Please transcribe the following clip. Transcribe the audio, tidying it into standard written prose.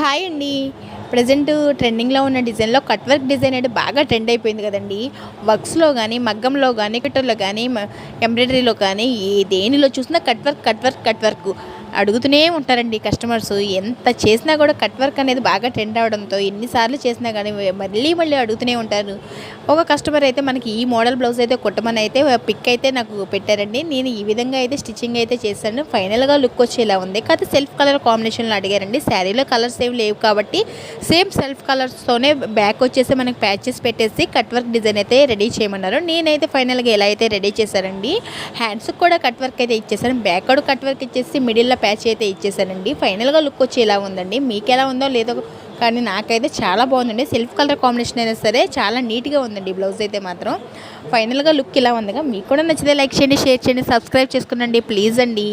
Hi అండి. Present ట్రెండింగ్లో ఉన్న డిజైన్లో కట్ వర్క్ డిజైన్ అంటే బాగా ట్రెండ్ అయిపోయింది కదండి. వర్క్స్లో కానీ, మగ్గంలో కానీ, కట్టర్లో కానీ, ఎంబ్రాయిడరీలో కానీ, దేనిలో చూసినా cut work cut work cut work అడుగుతూనే ఉంటారండి కస్టమర్స్. ఎంత చేసినా కూడా కట్ వర్క్ అనేది బాగా ట్రెండ్ అవడంతో ఎన్నిసార్లు చేసినా కానీ మళ్ళీ మళ్ళీ అడుగుతూనే ఉంటారు. ఒక కస్టమర్ అయితే మనకి ఈ మోడల్ బ్లౌజ్ అయితే కుట్టమని అయితే పిక్ అయితే నాకు పెట్టారండి. నేను ఈ విధంగా అయితే స్టిచ్చింగ్ అయితే చేశాను. ఫైనల్గా లుక్ వచ్చేలా ఉంది. కాకపోతే సెల్ఫ్ కలర్ కాంబినేషన్లో అడిగారండి. శారీలో కలర్స్ ఏం లేవు కాబట్టి సేమ్ సెల్ఫ్ కలర్స్తోనే బ్యాక్ వచ్చేసి మనకి ప్యాచెస్ పెట్టేసి కట్ వర్క్ డిజైన్ అయితే రెడీ చేయమన్నారు. నేనైతే ఫైనల్గా ఎలా అయితే రెడీ చేశానండి. హ్యాండ్స్కి కూడా కట్ వర్క్ అయితే ఇచ్చేసాను. బ్యాక్ కూడా కట్ వర్క్ ఇచ్చేసి మిడిల్లో ప్యాచ్ అయితే ఇచ్చేసానండి. ఫైనల్గా లుక్ వచ్చి ఎలా ఉందండి, మీకు ఎలా ఉందో లేదో కానీ నాకైతే చాలా బాగుందండి. సెల్ఫ్ కలర్ కాంబినేషన్ అయినా సరే చాలా నీట్గా ఉందండి బ్లౌజ్ అయితే మాత్రం. ఫైనల్గా లుక్ ఇలా ఉందిగా. మీకు కూడా నచ్చితే లైక్ చేయండి, షేర్ చేయండి, సబ్స్క్రైబ్ చేసుకునండి ప్లీజ్ అండి.